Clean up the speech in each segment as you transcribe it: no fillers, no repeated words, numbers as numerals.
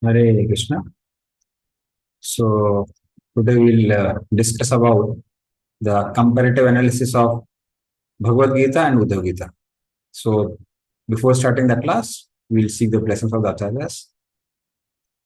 Hare Krishna. So today we'll discuss about the comparative analysis of Bhagavad Gita and Uddhava Gita. So before starting the class, we'll seek the blessings of the acharyas.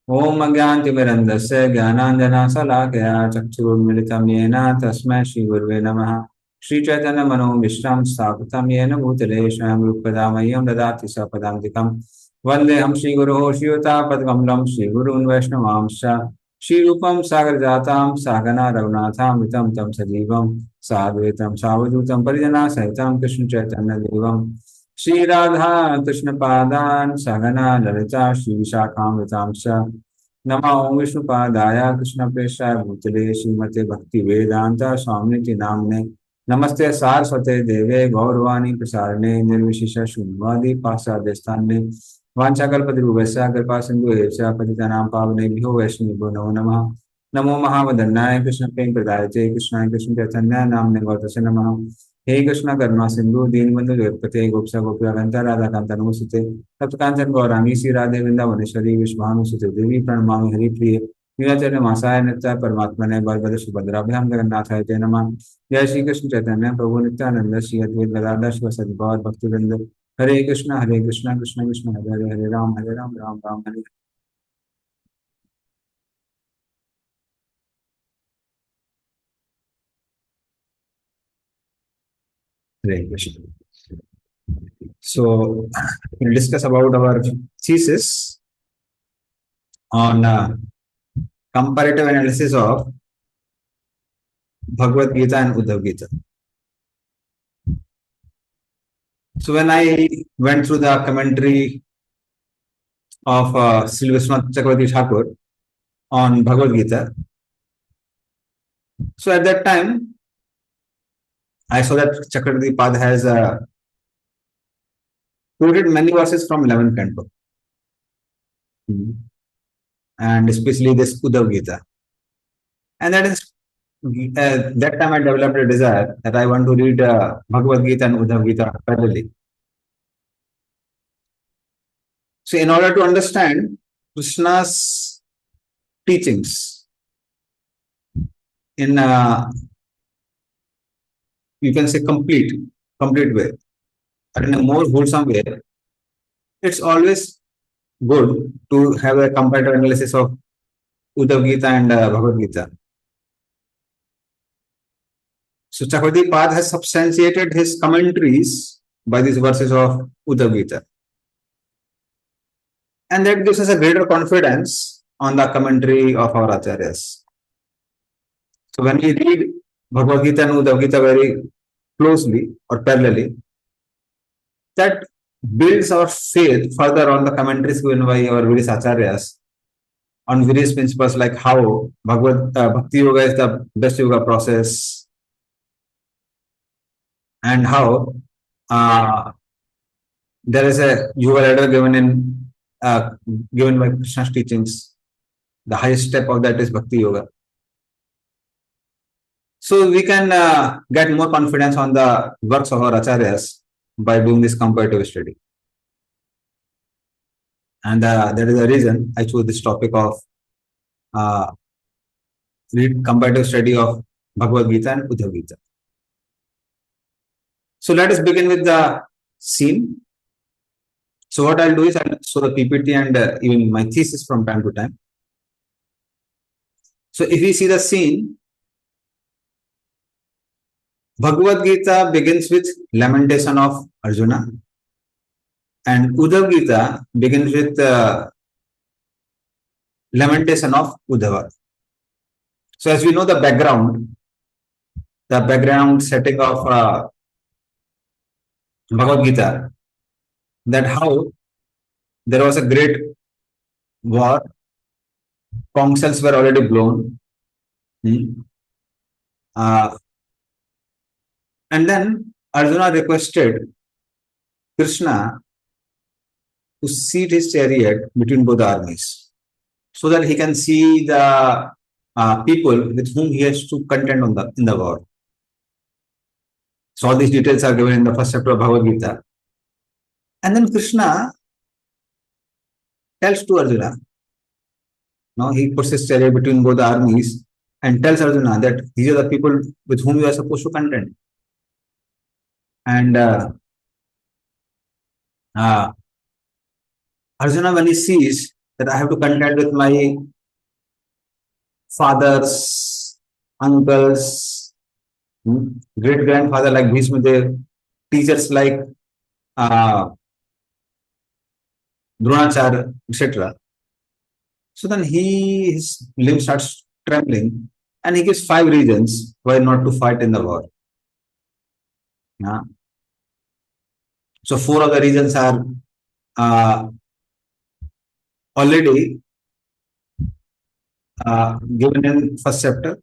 Om Agyantimirandasya Gyananjana Salakaya Chakshurumilitam Yena Tasmai Shri Gurve Namaha Shri Chaitanya Mano Vishram Sthapitam Yena Bhutale Sham Rupadamayyam Dadati Sapadantikam Vandeham Shri Guru Shiyuta Padkamlam Shri Gurun Vaishnavamsha Shri Rupam Sagar Jatam Sagana Raghunatham Vitam Tam Sajivam Sadvetam Savadutam Parijana Sahitam Krishna Chaitanya Devam Shri Radha Krishna Padan Sagana Lalita Shri Vishakam Vitamsha Nama Om Vishnu Padaya Krishna Preshaya Bhutale Srimate Bhakti Vedanta Swamiti Namne Namaste Saraswate Deve Gauravani Prasarane Nirvishisha Shunvadi Pasadestane Vanchakalpadruvasya Kripa Sindhu Evcha Patitanam Pavane Vaishnavibho Namo Namaha Namo Mahavadannaya Krishna Prem Pradayate Krishna Krishna Chaitanya Namne Gautase Namaha हे कृष्ण करुणा सिंधु दीनबंधु जगत्पते गोपसा गोपिकांता राधा कांता नमोस्तुते तप्तकांचन गौरांगी श्री राधे वृंदावनेश्वरी विश्वानुसुते देवी प्रणमामि हरिप्रिय नीलाचल मासाय नित्य परमात्मने बलभद्र सुभद्राभ्याम जगन्नाथाय ते नमः जय श्री कृष्ण चैतन्य प्रभु नित्यानंद श्री अद्वैत गदाधर शिव गौर भक्तिवृंद हरे Krishna Krishna Krishna Hare Hare Hare Ram Ram Ram Hare Hare Krishna. So we'll discuss about our thesis on comparative analysis of Bhagavad Gita and Uddhava Gita. So when I went through the commentary of Sri Vishwanath Chakravarti Thakur on Bhagavad Gita, so at that time I saw that Chakravarti Pad has quoted many verses from 11th canto, and especially this Uddhava Gita. And that is that time I developed a desire that I want to read Bhagavad Gita and Uddhava Gita parallelly. So in order to understand Krishna's teachings in you can say complete way, or in a more wholesome way, it's always good to have a comparative analysis of Uddhava Gita and Bhagavad Gita. So Chakravarti Pad has substantiated his commentaries by these verses of Uddhava Gita. And that gives us a greater confidence on the commentary of our acharyas. So when we read Bhagavad Gita and Uddhava Gita very closely or parallelly, that builds our faith further on the commentaries given by our various acharyas on various principles like how Bhakti Yoga is the best yoga process, and how there is a yoga ladder given by Krishna's teachings. The highest step of that is Bhakti Yoga. So we can get more confidence on the works of our acharyas by doing this comparative study. And that is the reason I chose this topic of comparative study of Bhagavad Gita and Uddhava Gita. So let us begin with the scene. So what I'll do is I'll show the PPT and even my thesis from time to time. So if we see the scene, Bhagavad Gita begins with lamentation of Arjuna, and Uddhava Gita begins with lamentation of Uddhava. So as we know the background setting of Bhagavad Gita, that how there was a great war, conch shells were already blown, and then Arjuna requested Krishna to seat his chariot between both armies so that he can see the people with whom he has to contend in the war. So all these details are given in the first chapter of Bhagavad Gita. And then Krishna tells to Arjuna Now he puts his chariot between both the armies and tells Arjuna that these are the people with whom you are supposed to contend. And uh, Arjuna, when he sees that I have to contend with my fathers, uncles, great grandfather like Bhishma Dev, teachers like uh, Dronacharya, etc. So then his limb starts trembling, and he gives 5 reasons why not to fight in the war. Yeah. So 4 of the reasons are uh, already given in first chapter,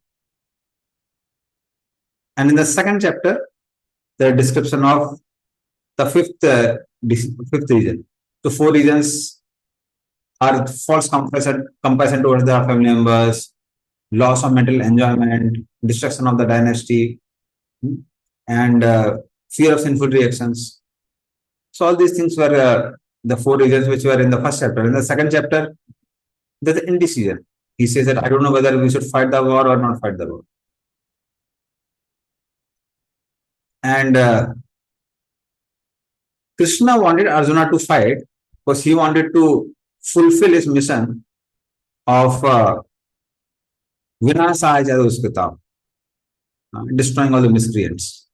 and in the second chapter, the description of the fifth reason. So 4 reasons are false comparison towards the family members, loss of mental enjoyment, destruction of the dynasty, and fear of sinful reactions. So all these things were the 4 reasons which were in the first chapter. In the second chapter, there's indecision. He says that I don't know whether we should fight the war or not fight the war. And Krishna wanted Arjuna to fight because he wanted to fulfill his mission of Vinasaya Jaduskritam, destroying all the miscreants.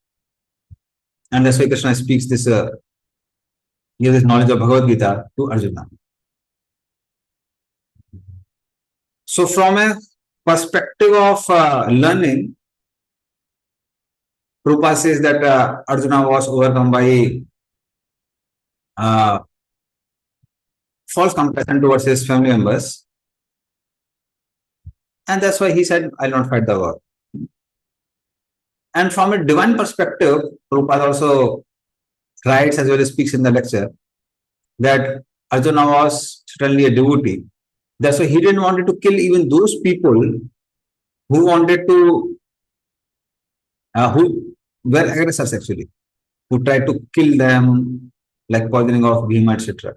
And that's why Krishna speaks this, gives this knowledge of Bhagavad Gita to Arjuna. So from a perspective of learning, Prabhupada says that Arjuna was overcome by false comparison towards his family members. And that's why he said, I'll not fight the war. And from a divine perspective, Prabhupada also writes as well as speaks in the lecture that Arjuna was certainly a devotee. That's why he didn't want to kill even those people who wanted to, who were aggressors actually, who tried to kill them, like poisoning of Bhima, etc.,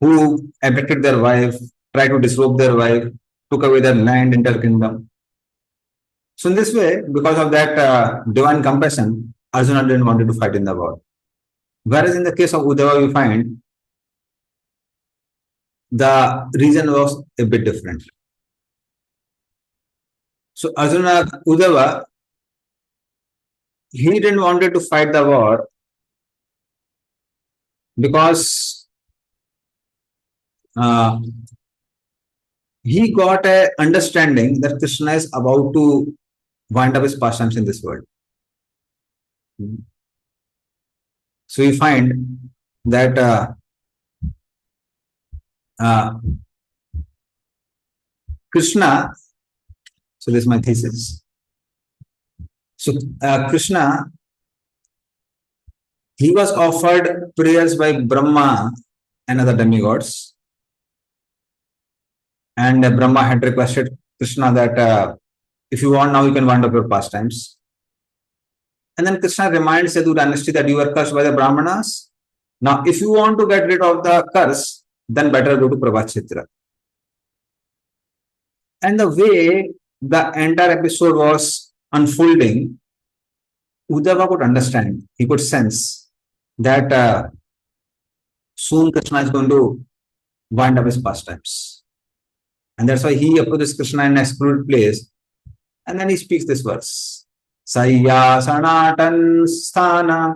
who abducted their wife, tried to disrobe their wife, took away their land, entire kingdom. So in this way, because of that divine compassion, Arjuna didn't want to fight in the war. Whereas in the case of Uddhava, we find the reason was a bit different. So Arjuna, Uddhava, he didn't want to fight the war because he got a understanding that Krishna is about to wind up his pastimes in this world. So we find that Krishna, so this is my thesis. So Krishna, he was offered prayers by Brahma and other demigods. And Brahma had requested Krishna that if you want now, you can wind up your pastimes. And then Krishna reminds Yadu dynasty that you were cursed by the Brahmanas. Now, if you want to get rid of the curse, then better go to Prabhat. And the way the entire episode was unfolding, Uddhava could understand, he could sense that soon Krishna is going to wind up his pastimes. And that's why he approaches Krishna in an excluded place. And then he speaks this verse. Sayya sanatan sthana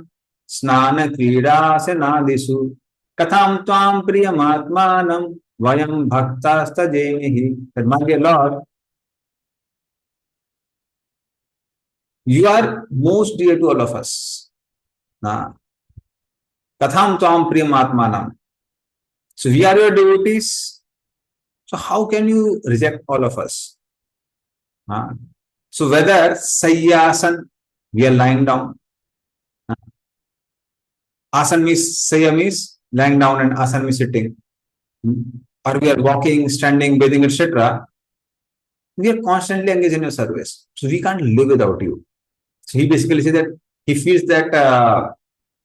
snana krida senadisu katham tvam priyamatmanam vayam bhakta stajemihi. That my dear Lord, you are most dear to all of us. Katham tvam priyamatmanam. So we are your devotees. So how can you reject all of us? So whether Sayyasan, we are lying down. Asan means Sayya means lying down and Asan means sitting. Or we are walking, standing, bathing, etc. We are constantly engaged in your service. So we can't live without you. So he basically says that he feels that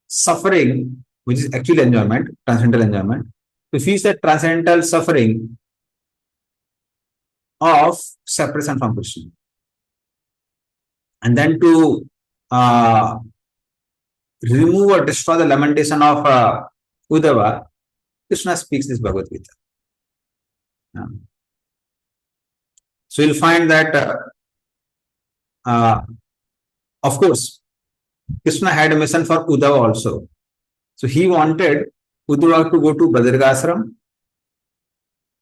suffering, which is actually enjoyment, transcendental enjoyment, to face the transcendental suffering of separation from Krishna. And then to remove or destroy the lamentation of Uddhava, Krishna speaks this Bhagavad Gita. So you'll find that, of course, Krishna had a mission for Uddhava also. So he wanted Uddhava to go to Badargashram,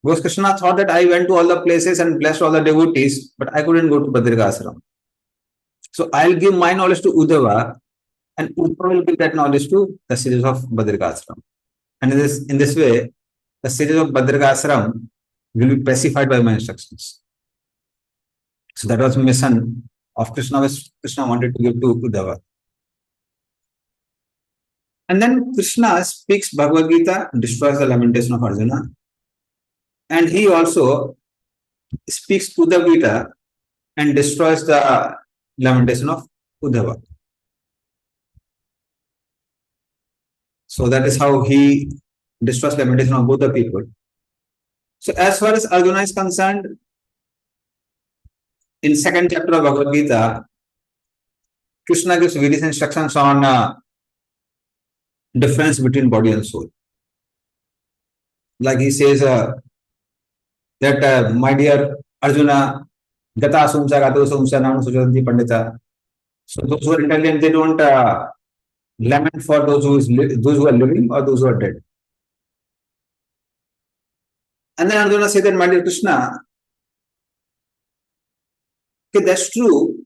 because Krishna thought that I went to all the places and blessed all the devotees, but I couldn't go to Badargashram. So I'll give my knowledge to Uddhava, and Uddhava will give that knowledge to the sages of Badargashram. And in this way, the sages of Badargashram will be pacified by my instructions. So that was the mission of Krishna, which Krishna wanted to give to Uddhava. And then Krishna speaks Bhagavad Gita, destroys the lamentation of Arjuna. And he also speaks Uddhava Gita and destroys the lamentation of Uddhava. So that is how he destroys lamentation of both the people. So as far as Arjuna is concerned, in second chapter of Bhagavad Gita, Krishna gives various instructions on difference between body and soul. Like he says that, my dear Arjuna, Gata Sumsa Gato Sumsa Nam Sujanti Pandita. So those who are intelligent, they don't lament for those who are living or those who are dead. And then Arjuna said that, my dear Krishna, okay, that's true,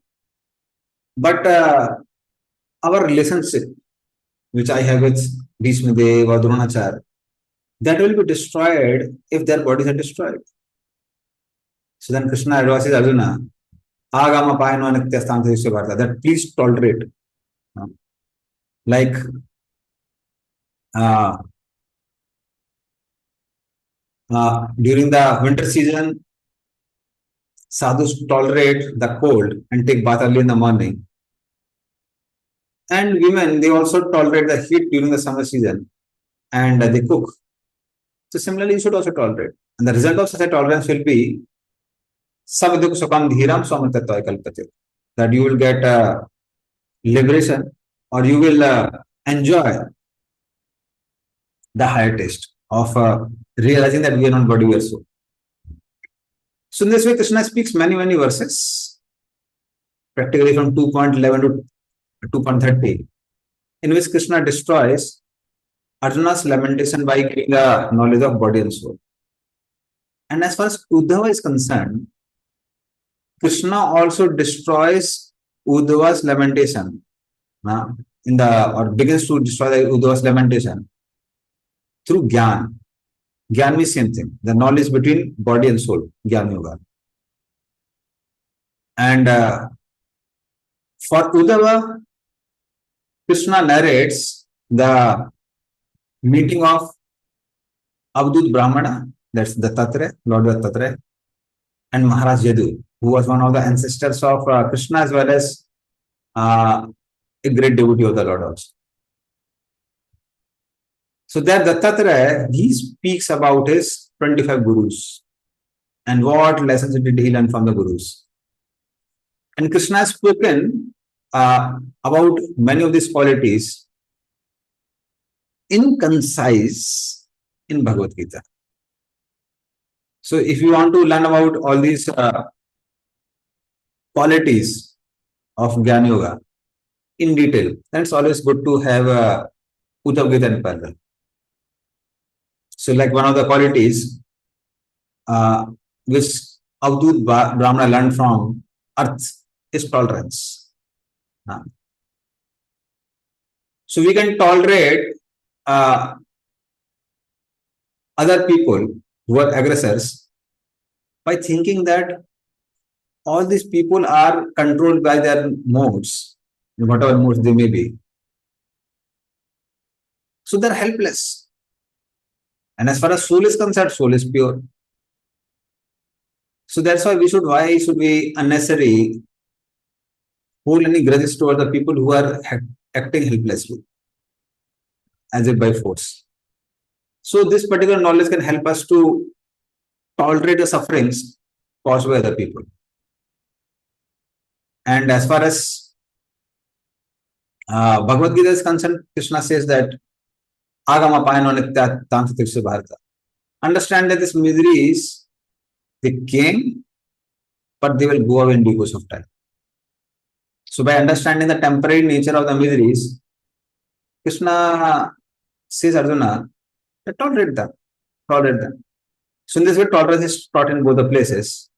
but our relationship, which I have with Bhishmadev or Dronacharya, that will be destroyed if their bodies are destroyed. So then Krishna advises Arjuna, Agama Payano Nityastanta Bharata, that please tolerate. Like during the winter season, sadhus tolerate the cold and take bath early in the morning. And women, they also tolerate the heat during the summer season and they cook. So similarly, you should also tolerate. And the result of such a tolerance will be Saviduk Sukam Dhiram Swamatattva Kalpate, that you will get liberation, or you will enjoy the higher taste of realizing that we are not body, we are soul. So in this way, Krishna speaks many verses, practically from 2.11 to 2.30, in which Krishna destroys Arjuna's lamentation by giving the knowledge of body and soul. And as far as Uddhava is concerned, Krishna also destroys Uddhava's lamentation, or begins to destroy Uddhava's lamentation through Gyan. Gyan means same thing, the knowledge between body and soul, Gyan Yoga. And for Uddhava, Krishna narrates the meeting of Avadut Brahmana, that's Dattatreya, Lord Dattatreya, and Maharaj Yadu, who was one of the ancestors of Krishna as well as a great devotee of the Lord also. So there Dattatreya, he speaks about his 25 gurus and what lessons did he learn from the gurus. And Krishna has spoken about many of these qualities in concise in Bhagavad Gita. So if you want to learn about all these qualities of Jnana Yoga in detail, then it's always good to have Uddhava Gita in parallel. So like one of the qualities which Avadut Brahmana learned from earth is tolerance. So we can tolerate other people who are aggressors by thinking that all these people are controlled by their modes, whatever modes they may be. So they're helpless. And as far as soul is concerned, soul is pure. So that's why why should we unnecessarily hold any grudges toward the people who are acting helplessly, as if by force. So this particular knowledge can help us to tolerate the sufferings caused by other people. And as far as Bhagavad Gita is concerned, Krishna says that Agama Payano Nitya Tantriksha Bharata. Understand that these miseries, they came, but they will go away in due course of time. So by understanding the temporary nature of the miseries, Krishna says Arjuna, tolerate them, tolerate them. So in this way, tolerance is taught in both the places.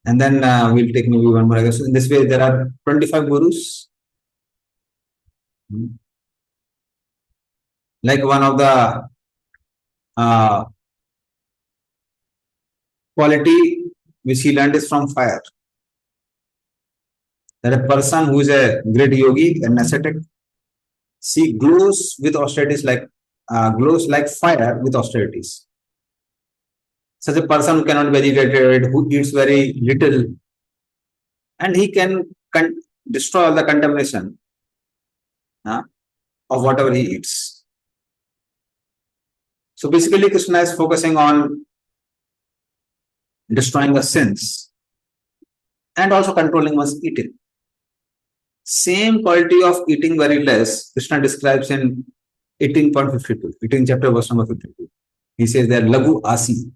And then we'll take maybe one more. I guess. So in this way, there are 25 gurus. Like one of the quality which he learned is from fire. That a person who is a great yogi, an ascetic, she glows with austerities glows like fire with austerities. Such a person who cannot be agitated, who eats very little, and he can destroy all the contamination of whatever he eats. So basically, Krishna is focusing on destroying the sins and also controlling one's eating. Same quality of eating very less, Krishna describes in 18.52, 18 chapter verse number 52. He says that Lagu Asi,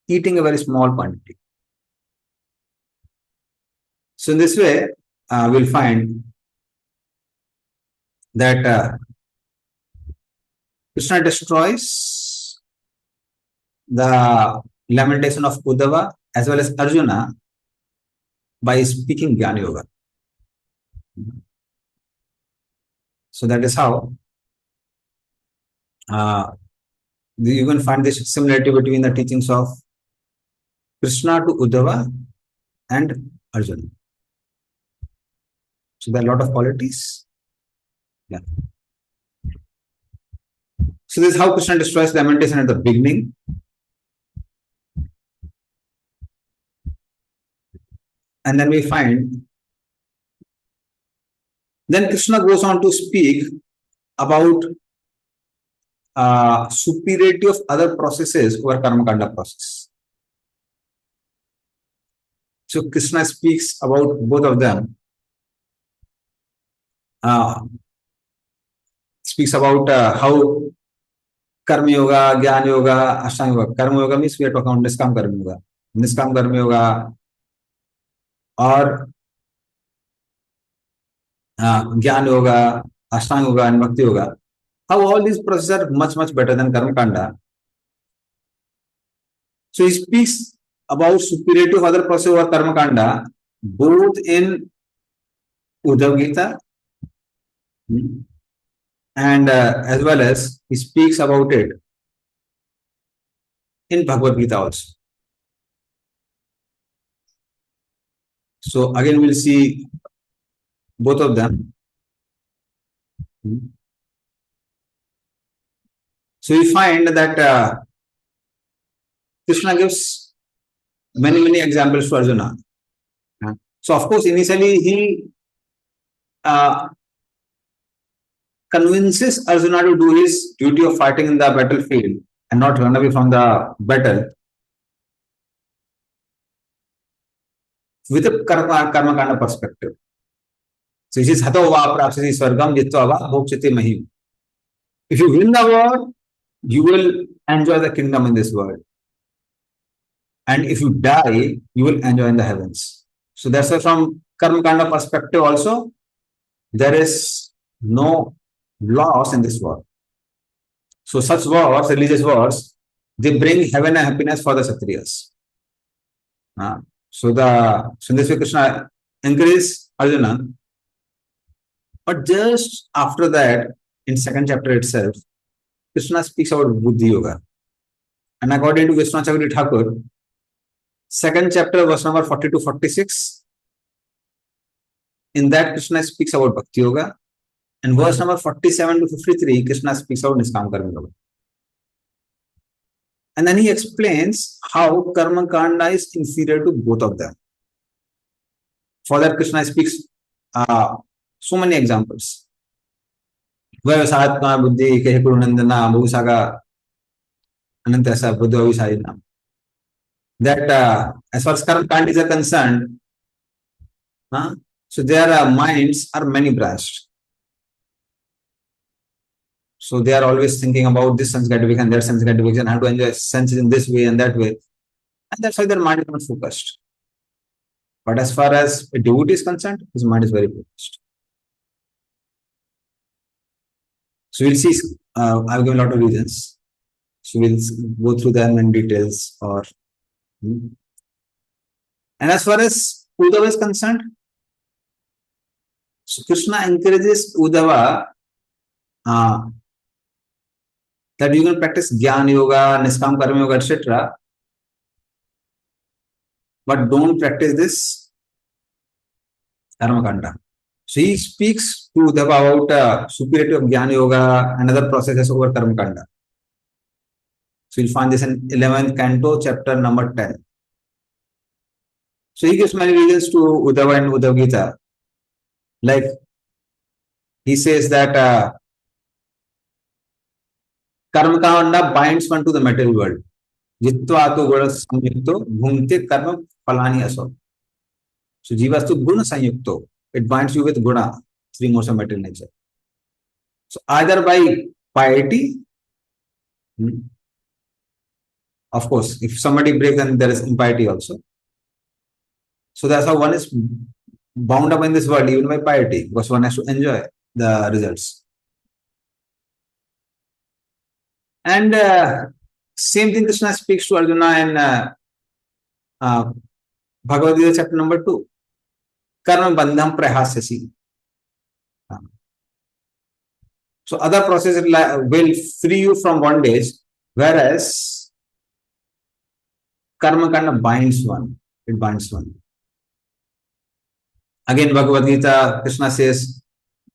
eating a very small quantity. So in this way, we'll find that Krishna destroys the lamentation of Uddhava as well as Arjuna by speaking Jnana Yoga. So that is how you can find this similarity between the teachings of Krishna to Uddhava and Arjuna. So there are a lot of qualities. Yeah. So this is how Krishna destroys lamentation at the beginning. And then we find, then Krishna goes on to speak about superiority of other processes over karma kanda process. So Krishna speaks about both of them. Speaks about how karma yoga, jnana yoga, ashtanga yoga. Karma yoga means we are talking about niskam karma yoga. Niskam karma yoga or jnana yoga, ashtanga yoga and bhakti yoga. How all these processes are much, much better than karma kanda. So he speaks about superiority of other processes over karma kanda, both in Uddhava Gita and as well as he speaks about it in Bhagavad Gita also. So again, we'll see both of them. So we find that Krishna gives many examples to Arjuna. So of course, initially he convinces Arjuna to do his duty of fighting in the battlefield and not run away from the battle with a karma kanda perspective. So he says, Hato va prapsati swargam jitva va bhokshati mahim. If you win the war, you will enjoy the kingdom in this world. And if you die, you will enjoy in the heavens. So that's why from karma kanda perspective also, there is no loss in this war. So such wars, religious wars, they bring heaven and happiness for the Kshatriyas. So in this way Krishna encourages Arjuna. But just after that, in second chapter itself, Krishna speaks about Buddhi Yoga. And according to Vishwanath Thakur, second chapter, verse number 40 to 46, in that Krishna speaks about Bhakti Yoga. And verse number 47 to 53, Krishna speaks about Niskam Karma Yoga. And then he explains how Karma Kanda is inferior to both of them. For that, Krishna speaks so many examples. व्यवसायत्मा बुद्धि के कुरुनंदना बहुसागा अनंत ऐसा बुद्ध अभिसारी नाम. That as far as karma kand is concerned, so their minds are many branched. So they are always thinking about this sense gratification, that sense gratification, how to enjoy senses in this way and that way. And that's why their mind is not focused. But as far as a devotee is concerned, his mind is very focused. So we'll see, I've given a lot of reasons. So we'll go through them in details. And as far as Uddhava is concerned, so Krishna encourages Uddhava that you can practice Jnana Yoga, Niskam Karma Yoga, etc. But don't practice this Karma Kanda. So he speaks to Uddhava about superiority of Jnana Yoga and other processes over Karma Kanda. So you'll find this in 11th canto, chapter number 10. So he gives many reasons to Uddhava and Uddhava Gita. Like he says that Karma Kanda binds one to the material world. Jitva ato guna samyukto bhumte karma phalani aso. So jivastu guna sanyukto. It binds you with guna, three modes of material nature. So either by piety, of course, if somebody breaks, then there is impiety also. So that's how one is bound up in this world, even by piety, because one has to enjoy the results. And same thing Krishna speaks to Arjuna in Bhagavad Gita chapter number 2. Karma bandham prahasyasi. So other processes will free you from bondage, whereas karma kind of binds one. It binds one. Again, Bhagavad Gita, Krishna says,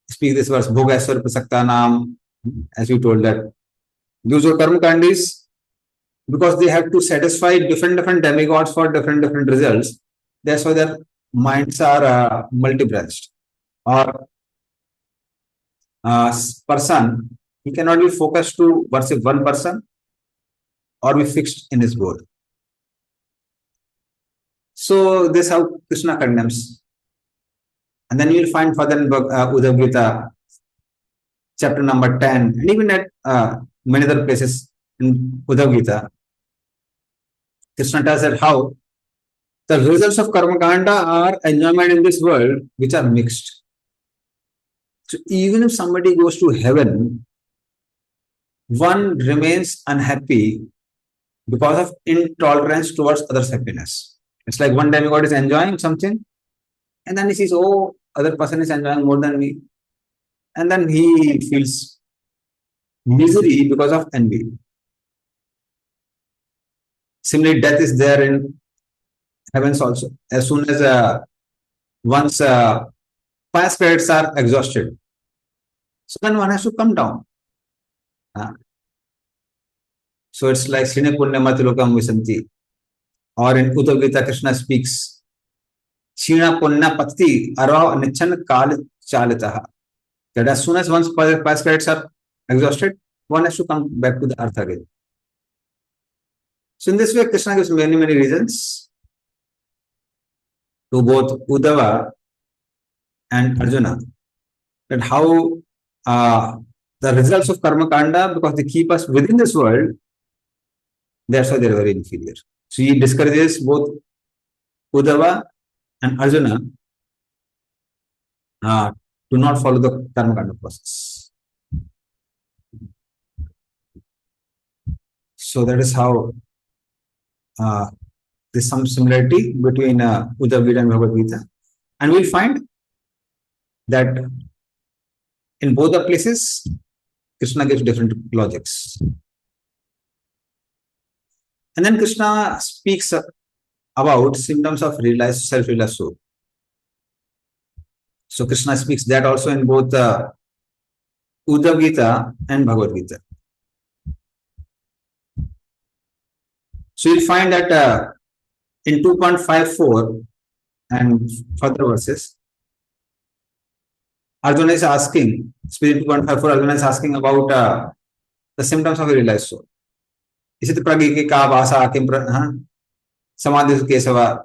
speak this verse, Bhogaswar Prasakta Nam, as you told that. Those are karma kandis, because they have to satisfy different demigods for different results. That's why their minds are multi-branched. Or person, he cannot be focused to worship one person or be fixed in his goal. So this is how Krishna condemns. And then you will find further in Uddhava Gita, chapter number 10, and even at many other places in Uddhava Gita, Krishna tells that how the results of karma kanda are enjoyment in this world, which are mixed. So even if somebody goes to heaven, one remains unhappy because of intolerance towards others' happiness. It's like one demigod is enjoying something, and then he sees, oh, other person is enjoying more than me. And then he feels misery because of envy. Similarly, death is there in heavens also. As soon as one's past credits are exhausted, so then one has to come down. So it's like Srine Punya Matilokam Visanti. Or in Uddhava Gita, Krishna speaks, Shina Punya Pati Ara Nichan Kal Chalitaha. That as soon as one's past credits are exhausted, one has to come back to the earth again. So in this way, Krishna gives many reasons to both Uddhava and Arjuna that how the results of karma kanda, because they keep us within this world, that's why they're very inferior. So he discourages both Uddhava and Arjuna to not follow the karma kanda process. So that is how there's some similarity between Uddhava Gita and Bhagavad Gita. And we'll find that in both the places, Krishna gives different logics. And then Krishna speaks about symptoms of realized self-realized soul. So Krishna speaks that also in both Uddhava Gita and Bhagavad Gita. So you'll find that in 2.54 and further verses, Arjuna is asking, Spirit 2.54, Arjuna is asking about the symptoms of a realized soul. Is it pragiki ka vasa kim samadhi kesava?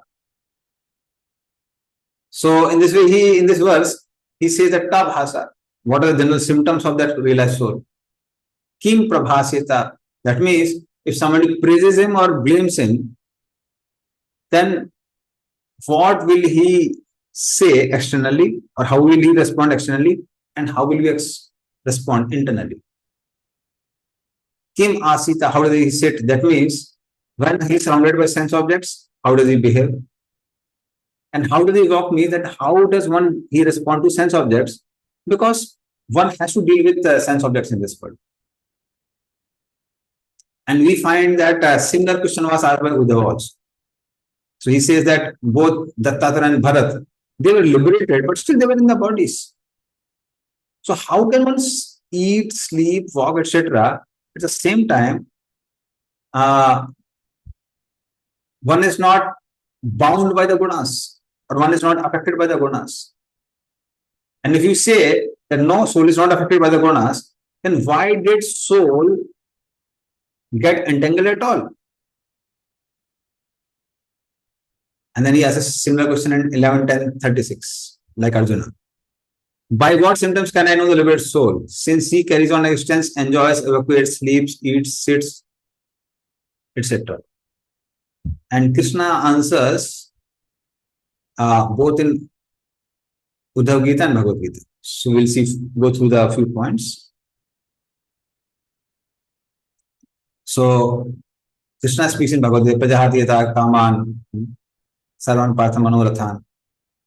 So in this way, in this verse, he says that ka bhasa. What are the general symptoms of that realized soul? Kim prabhasita. That means if somebody praises him or blames him, then what will he say externally, or how will he respond externally, and how will we respond internally? Kim asita, how does he sit? That means when he is surrounded by sense objects, how does he behave? And how does he walk means that how does one he respond to sense objects? Because one has to deal with sense objects in this world. And we find that a similar question was asked by Uddhava also. So he says that both Dattatara and Bharat, they were liberated, but still they were in the bodies. So how can one eat, sleep, walk, etc. At the same time, one is not bound by the gunas, or one is not affected by the gunas. And if you say that no, soul is not affected by the gunas, then why did soul get entangled at all? And then he asks a similar question in 11:10:36, like Arjuna. By what symptoms can I know the liberated soul? Since he carries on existence, enjoys, evacuates, sleeps, eats, sits, etc. And Krishna answers both in Uddhava Gita and Bhagavad Gita. So we'll go through the few points. So Krishna speaks in Bhagavad Gita, Prajahati yata kaman sarvan partha manorathan.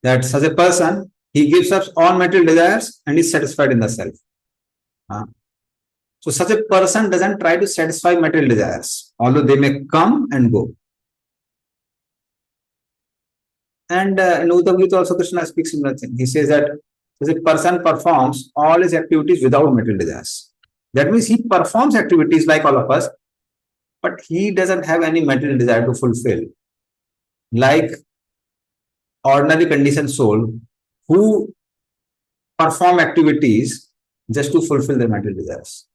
That such a person, he gives up all material desires and is satisfied in the self. So such a person doesn't try to satisfy material desires, although they may come and go. And in Uddhava Gita also Krishna speaks similar thing. He says that such a person performs all his activities without material desires. That means he performs activities like all of us, but he doesn't have any material desire to fulfill. Like ordinary conditioned soul who perform activities just to fulfill their material desires.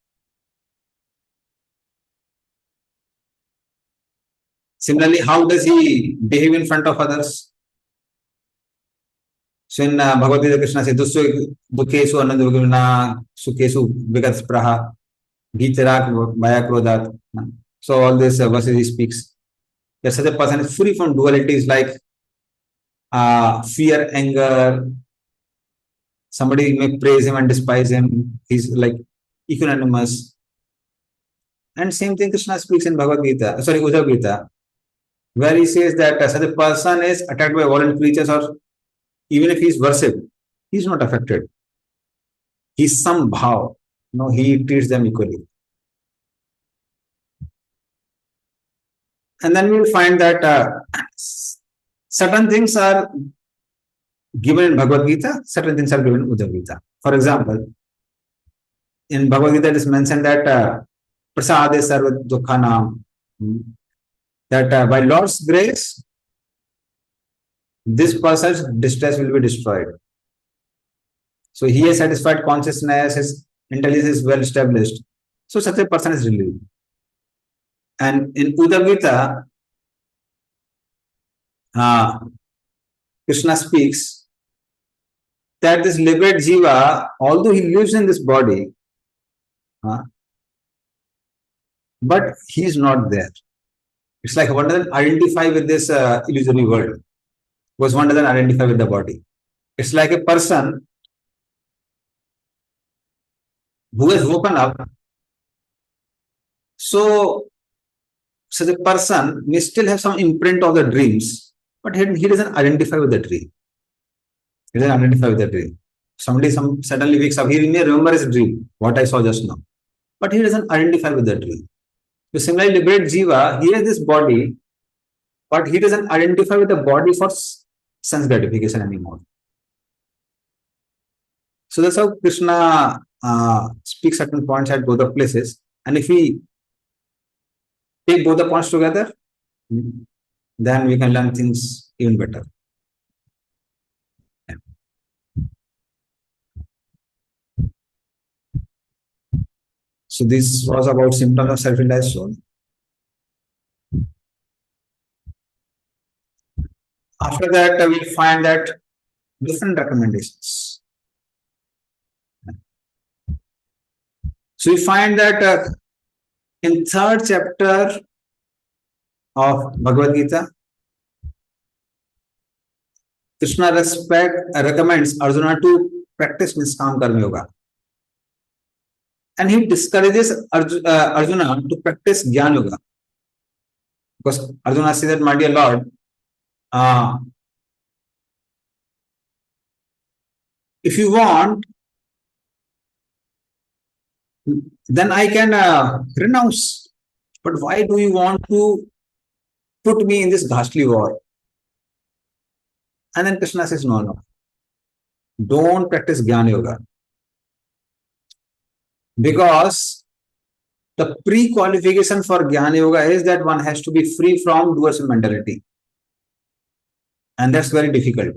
Similarly, how does he behave in front of others? So in Bhagavad Gita, Krishna says, Dukhesu anandavaguna sukhesu vigatspraha bhitarak maya krodat. So all these verses he speaks. That such a person is free from dualities like fear, anger. Somebody may praise him and despise him. He's like equanimous. And same thing Krishna speaks in Uddhava Gita, where he says that such a person is attacked by violent creatures, or even if he is worshipped, he is not affected. He's somehow, he treats them equally. And then we will find that certain things are given in Bhagavad Gita, certain things are given in Uddhava Gita. For example, in Bhagavad Gita it is mentioned that prasade sarva dukkhanam, that by Lord's grace, this person's distress will be destroyed. So he has satisfied consciousness, his intelligence is well established. So such a person is relieved. And in Uddhava Gita, Krishna speaks that this liberated jiva, although he lives in this body, but he is not there. It's like one doesn't identify with this illusory world, because one doesn't identify with the body. It's like a person who has woken up. So such a person may still have some imprint of the dreams, but he doesn't identify with the dream. He doesn't identify with the dream. Somebody suddenly wakes up, he may remember his dream, what I saw just now, but he doesn't identify with the dream. So similarly, liberated jiva, he has this body, but he doesn't identify with the body for sense gratification anymore. So that's how Krishna speaks certain points at both the places. And if we take both the points together, then we can learn things even better. So this was about symptoms of self-realized soul. After that, we'll find that different recommendations. So we find that in third chapter of Bhagavad Gita, Krishna recommends Arjuna to practice Niskam Karma Yoga. And he discourages Arjuna to practice Jnana Yoga. Because Arjuna says that, my dear Lord, if you want, then I can renounce. But why do you want to put me in this ghastly war? And then Krishna says, no. Don't practice Jnana Yoga. Because the pre-qualification for Jnana Yoga is that one has to be free from doer's mentality. And that's very difficult.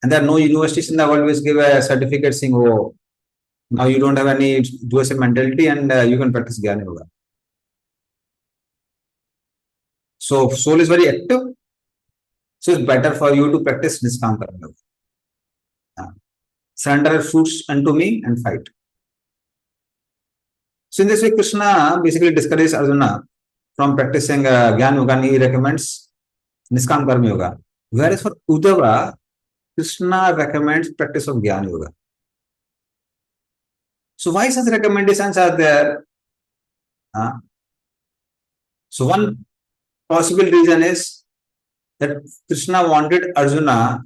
And there are no universities in the world which give a certificate saying, oh, now you don't have any doer's mentality and you can practice Jnana Yoga. So soul is very active. So it's better for you to practice Niskam Karma Yoga. Surrender fruits unto me and fight. So in this way, Krishna basically discourages Arjuna from practicing Jnana Yoga, and he recommends Niskam Karma Yoga. Whereas for Uddhava, Krishna recommends practice of Jnana Yoga. So why such recommendations are there? So one possible reason is that Krishna wanted Arjuna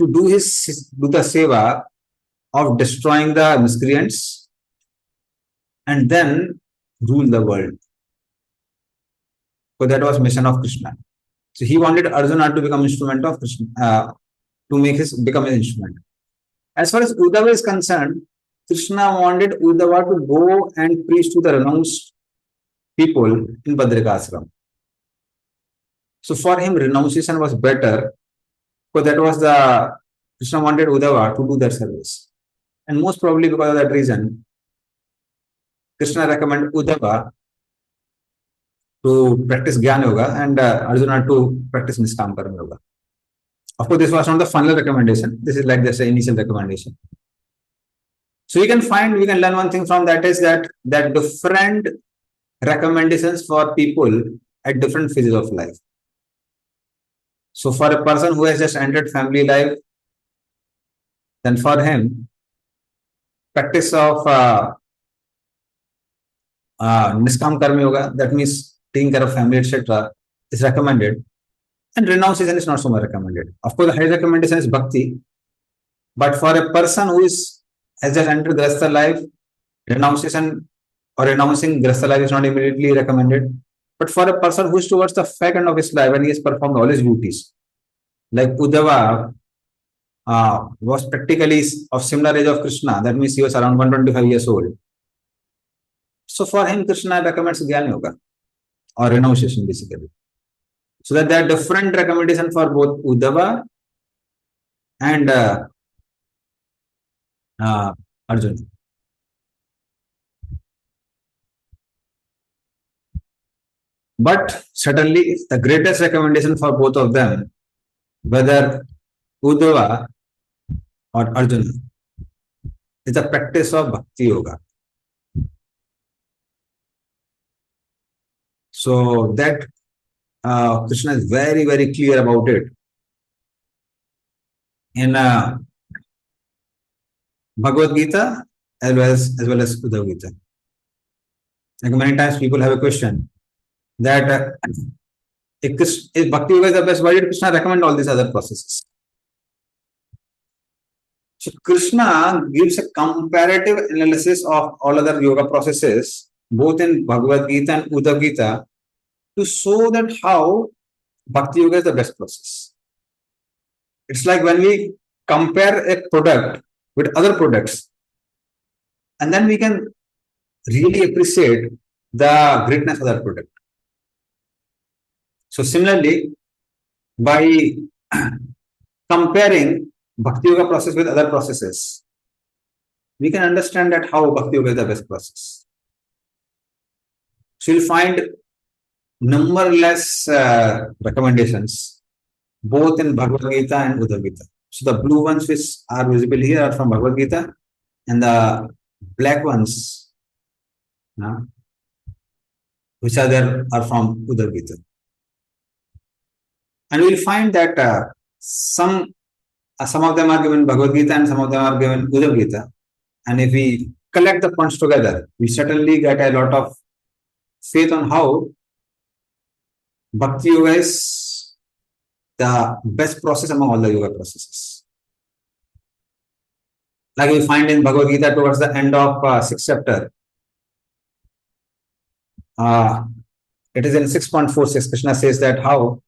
to do the seva of destroying the miscreants and then rule the world. So that was mission of Krishna. So he wanted Arjuna to become instrument of Krishna, become an instrument. As far as Uddhava is concerned, Krishna wanted Uddhava to go and preach to the renounced people in Badrika Ashram. So for him, renunciation was better, because that was Krishna wanted Uddhava to do that service. And most probably because of that reason, Krishna recommended Uddhava to practice Jnana Yoga and Arjuna to practice Niskam Karma Yoga. Of course, this was not the final recommendation. This is like just an initial recommendation. So we can learn one thing from that is that different recommendations for people at different phases of life. So for a person who has just entered family life, then for him, practice of Niskam Karma Yoga, that means taking care of family, etc., is recommended. And renunciation is not so much recommended. Of course, the highest recommendation is bhakti. But for a person who has just entered Grastha life, renunciation or renouncing Grastha life is not immediately recommended. But for a person who is towards the fag end of his life and he has performed all his duties, like Uddhava was practically of similar age of Krishna, that means he was around 125 years old. So for him, Krishna recommends Jnana Yoga or renunciation basically. So that there are different recommendations for both Uddhava and Arjuna. But certainly the greatest recommendation for both of them, whether Uddhava or Arjuna, is the practice of Bhakti Yoga. So that Krishna is very, very clear about it in Bhagavad Gita as well as Uddhava Gita. Like many times people have a question that if Bhakti Yoga is the best, why did Krishna recommend all these other processes? So Krishna gives a comparative analysis of all other yoga processes, both in Bhagavad Gita and Uddhava Gita, to show that how Bhakti Yoga is the best process. It's like when we compare a product with other products, and then we can really appreciate the greatness of that product. So similarly, by comparing Bhakti Yoga process with other processes, we can understand that how Bhakti Yoga is the best process. So you'll find numberless recommendations both in Bhagavad Gita and Uddhava Gita. So the blue ones which are visible here are from Bhagavad Gita, and the black ones which are there are from Uddhava Gita. And we'll find that some of them are given Bhagavad Gita and some of them are given Uddhava Gita. And if we collect the points together, we certainly get a lot of faith on how Bhakti Yoga is the best process among all the yoga processes. Like we find in Bhagavad Gita towards the end of 6th chapter, it is in 6.46, Krishna says that how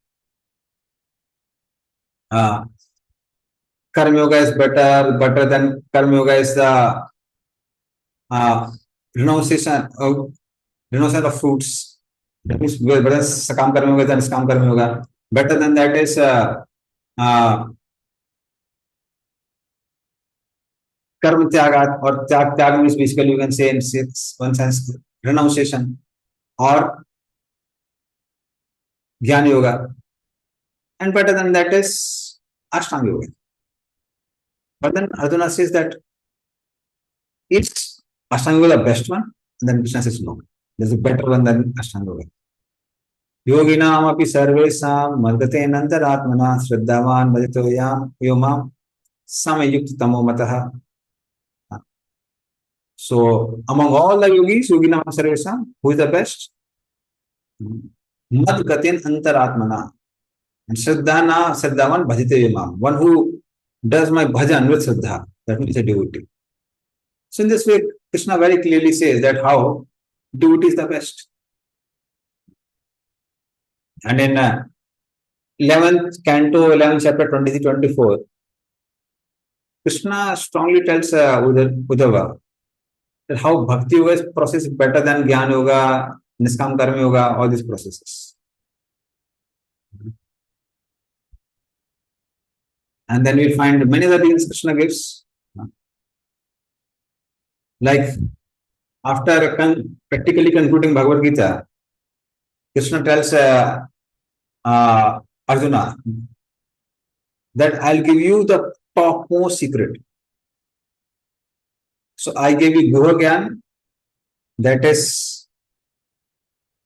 Karma Yoga is better than Karma Yoga is the renunciation of fruits. That means better than Sakam Karma Yoga than Niskam Karma Yoga. Better than that is Karma Tyagat, or Tyag means basically you can say in one sense renunciation, or Jnana Yoga. And better than that is Ashtanga Yoga. But then Arjuna says that it's Ashtanga Yoga the best one, and then Krishna says no, there's a better one than Ashtanga Yoga. Yoginam api sarvesam mardate nantaratmana shraddhavan bhajito yomam samayukta tamo mataha. So among all the yogis, Yoginam sarvesam, who is the best? Madgatin antaratmana. And Shraddhavan bhajite yomam, one who does my bhajan with Shraddha, that means a devotee. So in this way, Krishna very clearly says that how devotee is the best. And in 11th canto, 11th chapter, 23-24, Krishna strongly tells Uddhava that how Bhakti Yoga process is better than Jnana Yoga, Niskam Karma Yoga, all these processes. And then we find many other reasons Krishna gives. Like after practically concluding Bhagavad Gita, Krishna tells Arjuna that I'll give you the topmost secret. So I gave you Guha Gyan, that is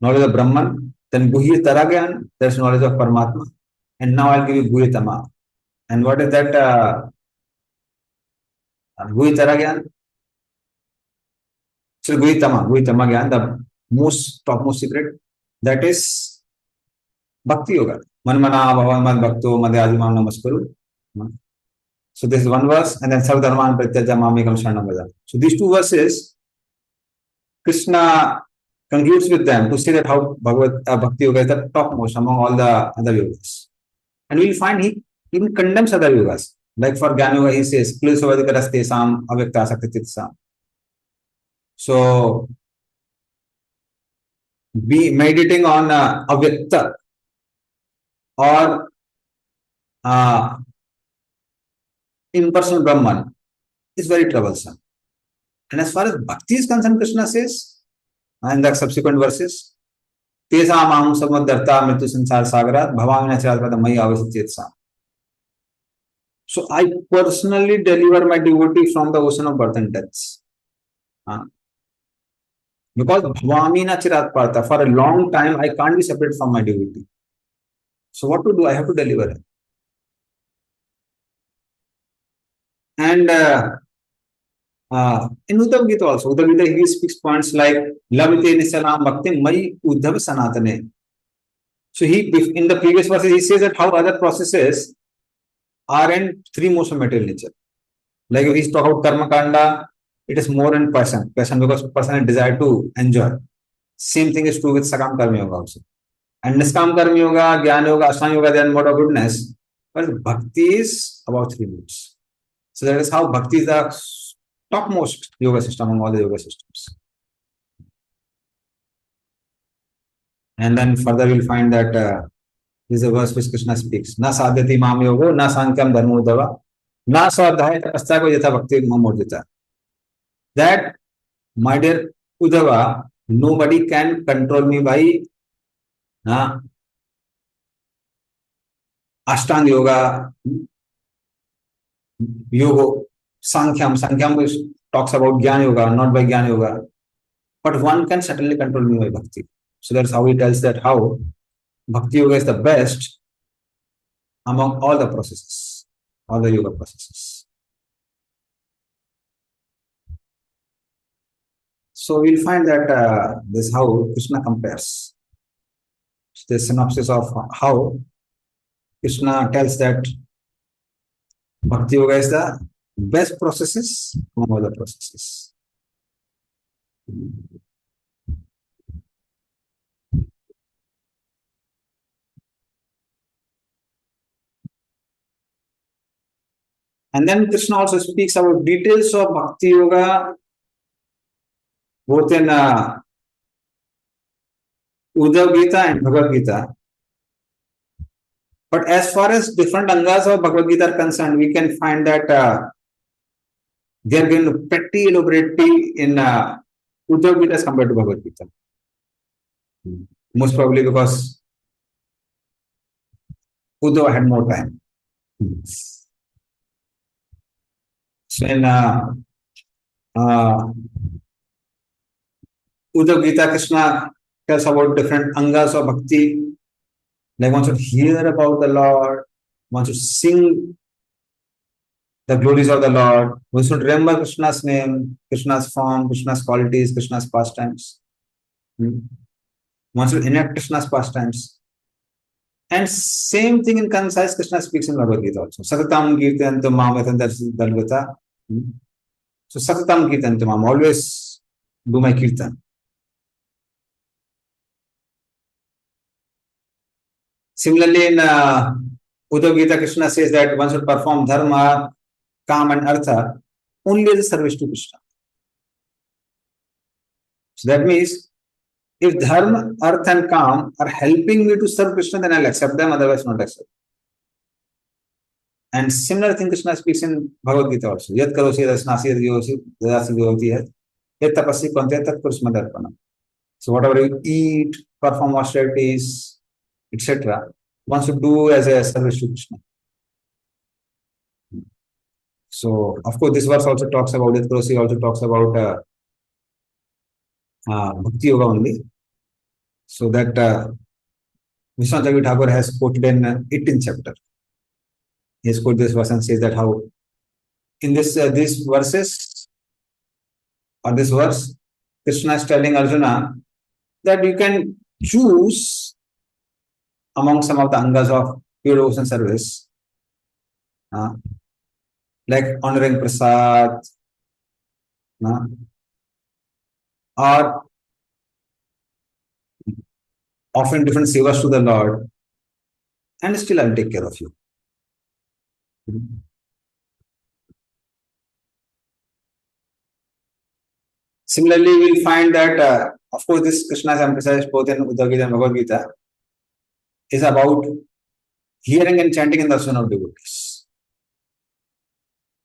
knowledge of Brahman, then Guhya Tara Gyan, that's knowledge of Paramatma, and now I'll give you Guhya Tama. And what is that Guhya Tara Gyan? So Guhya Tama Gyan, the topmost secret, that is Bhakti Yoga. Manmana bhavan mad bhakto madhyajimam namaskaru. So this is one verse, and then Sarvadharman pratyaja mamekam sharanam vraja. So these two verses, Krishna concludes with them to say that how Bhakti Yoga is the topmost among all the other yogas. And we will find he even condemns other yogas. Like for Jnana Yoga, he says, Klesavadikaras avyakta saktititsam. So be meditating on avyakta or impersonal Brahman is very troublesome. And as far as Bhakti is concerned, Krishna says in the subsequent verses, Tesam aham samadharta mritu sansar sagarat bhavamina charatpada mai avasachetsam. So I personally deliver my devotee from the ocean of birth and deaths. Because bhavamina chiratpada, for a long time I can't be separate from my devotee. So what to do? I have to deliver him. And in Uddhava Gita also, Uddhava Gita, he speaks points like Lavite nisalam bhakti mai Uddhava sanatane. So in the previous verses, he says that how other processes are in three modes of material nature. Like if we talk about karma kanda, it is more in passion because person has desire to enjoy. Same thing is true with Sakam Karma Yoga also. And Niskam Karma Yoga, Jnana Yoga, Ashtanga Yoga, they are mode of goodness. But Bhakti is about three modes. So that is how Bhakti is the topmost yoga system among all the yoga systems. And then further we'll find that this is a verse which Krishna speaks. Na sadhyati mam yogo, na sankyam dharmo uddhava, na swadhyaya tapasya ko yatha bhakti mamodita. That, my dear Uddhava, Nobody can control me by uh, Ashtanga Yoga, Yoga, Sankhya. Sankhya talks about Jnana Yoga, not by Jnana Yoga. But one can certainly control me by Bhakti. So that's how he tells that how Bhakti Yoga is the best among all the processes, all the yoga processes. So we'll find that this is how Krishna compares. The synopsis of how Krishna tells that Bhakti Yoga is the best processes among all the processes. And then Krishna also speaks about details of Bhakti Yoga, both in Uddhava Gita and Bhagavad Gita. But as far as different angas of Bhagavad Gita are concerned, we can find that they are given pretty elaborately in Uddhava Gita as compared to Bhagavad Gita. Most probably because Uddhava had more time. So in Uddhava Gita, Krishna tells about different angas of bhakti. Like one should hear about the Lord, one should sing the glories of the Lord, one should remember Krishna's name, Krishna's form, Krishna's qualities, Krishna's pastimes. One should enact Krishna's pastimes. And same thing in concise Krishna speaks in Bhagavad Gita also. Satatam kirtantu mamatam dalvita. So Satatam kirtantu mam, always do my kirtan. Similarly, in Uddhava Gita, Krishna says that one should perform dharma, kam and artha only as a service to Krishna. So that means if dharma, artha and kam are helping me to serve Krishna, then I'll accept them, otherwise not accept. And similar thing Krishna speaks in Bhagavad Gita also. Yat karosi rasnasi yadyosi dadasi vyoti yat yat tapasi kwante tat kurusmadarpanam. So whatever you eat, perform austerities, etc., one should do as a service to Krishna. So, of course, this verse also talks about it. Krosi also talks about Bhakti Yoga only. So that Vishwanath Chakravarti Thakur has quoted in 18th chapter. He has quoted this verse and says that how in these verses or this verse, Krishna is telling Arjuna that you can choose among some of the angas of pure devotion service, like honoring prasad, or offering different sevas to the Lord, and still I'll take care of you. Similarly, we'll find that, of course, this Krishna is emphasized both in Uddhava Gita and Bhagavad Gita, is about hearing and chanting in the darshan of devotees.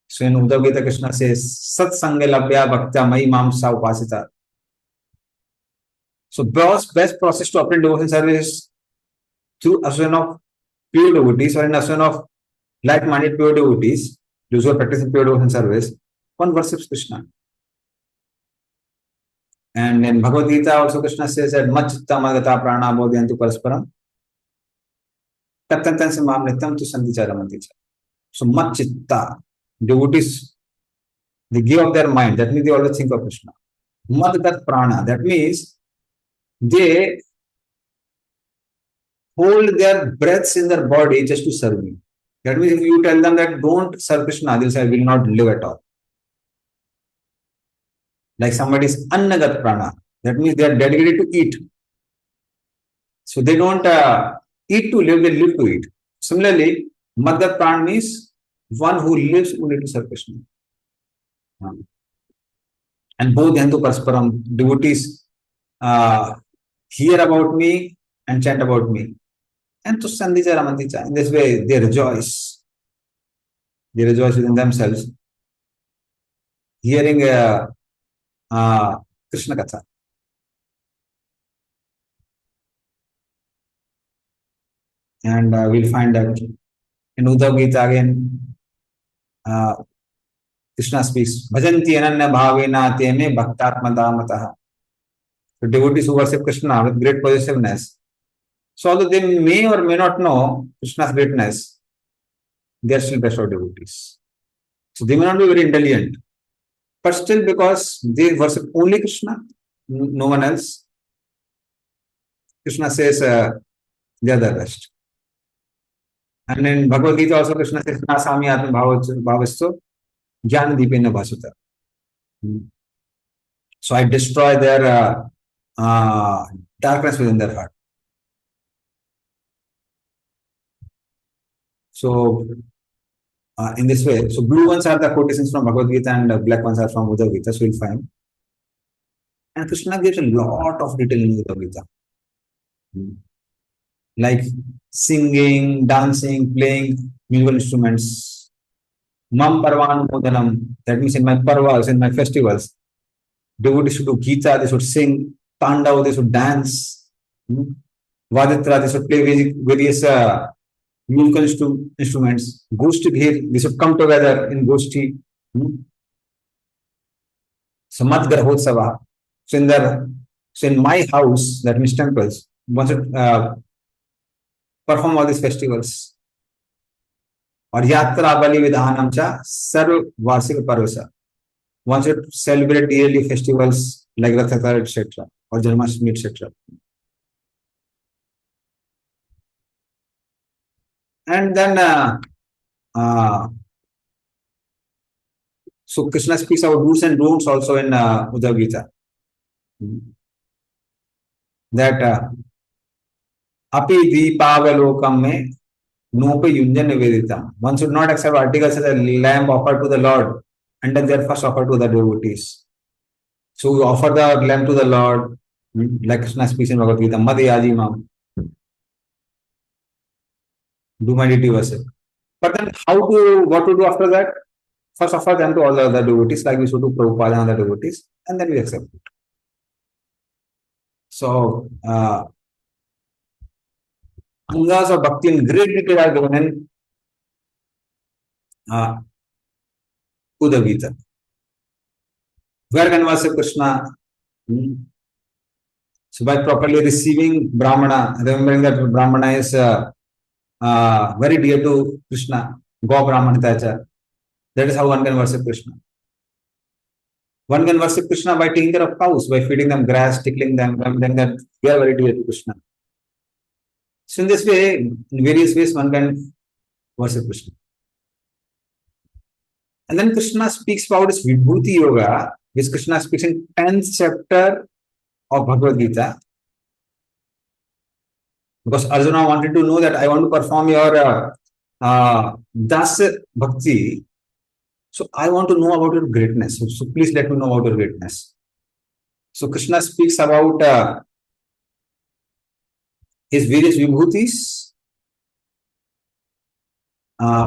So in Uddhava Gita, Krishna says, Sat Sangha Labhya Bhaktya Mai Mamsa Upasita. So best process to obtain devotion service is through association of pure devotees or in association of like-minded pure devotees, those who are practicing pure devotion service, one worships Krishna. And in Bhagavad Gita also Krishna says that Machitta Magata Prana Bodhyantu Parasparam Tattantan Samam Nityam Tu Sandichara Mandicha. So Machitta, devotees, they give up their mind, that means they always think of Krishna. Madgat Prana, that means they hold their breaths in their body just to serve me. That means if you tell them that don't serve Krishna, they'll say I will not live at all. Like somebody is annagat prana, that means they are dedicated to eat. So they don't eat to live, they live to eat. Similarly, madgat prana means one who lives only to serve Krishna. And both Hindu Parasparam, devotees hear about me and chant about me. And to Sandicha Ramandicha, in this way they rejoice. They rejoice within themselves, hearing Krishna Katha. And we'll find that in Uddhava Gita again, uh, Krishna speaks, Bhajanti ananya bhavena teme bhaktatma damataha. The devotees who worship Krishna with great possessiveness. So although they may or may not know Krishna's greatness, they are still best of devotees. So they may not be very intelligent, but still because they worship only Krishna, no one else, Krishna says they are the best. And in Bhagavad Gita also Krishna says, Nasami atma bhavasto jnana dipena bhasuta. So I destroy their darkness within their heart. So in this way, so blue ones are the quotations from Bhagavad Gita and black ones are from Uddhava Gita. So you'll find. And Krishna gives a lot of detail in Uddhava Gita. Like singing, dancing, playing musical instruments. Mam parvan modanam. That means in my parvas, in my festivals, devotees should do Gita, they should sing, Pandav, they should dance, Vaditra, they should play various musical instruments, Goshti Ghir, they should come together in Goshti. So Mat Garhotsava. So in my house, that means temples, one should perform all these festivals. Or Yatra Bali Vidhanam Cha Sarv Varsika Parvasa. One should celebrate yearly festivals like Rath Yatra, etc. or Janmashtami, etc. And then, so Krishna speaks about do's and don'ts also in Uddhava Gita. That api deepavalokam me nope yunjan niveditam. One should not accept articles as a lamb offered to the Lord until they are first offered to the devotees. So we offer the lamb to the Lord, like Krishna speaks in Bhagavad Gita, Madhyaji Mam. Do my duty worship. But then what to do after that? First offer them to all the other devotees, like we should do Prabhupada and other devotees, and then we accept it. So, angas of bhakti in great detail are given in Uddhava Gita. Where can worship Krishna? So, by properly receiving Brahmana, remembering that Brahmana is very dear to Krishna, Go Brahmanitacha. That is how one can worship Krishna. One can worship Krishna by taking care of cows, by feeding them grass, tickling them, remembering that they are very dear to Krishna. So in this way, in various ways, one can worship Krishna. And then Krishna speaks about his Vibhuti Yoga, which Krishna speaks in 10th chapter of Bhagavad Gita. Because Arjuna wanted to know that I want to perform your Das Bhakti. So I want to know about your greatness. So please let me know about your greatness. So Krishna speaks about his various vibhutis,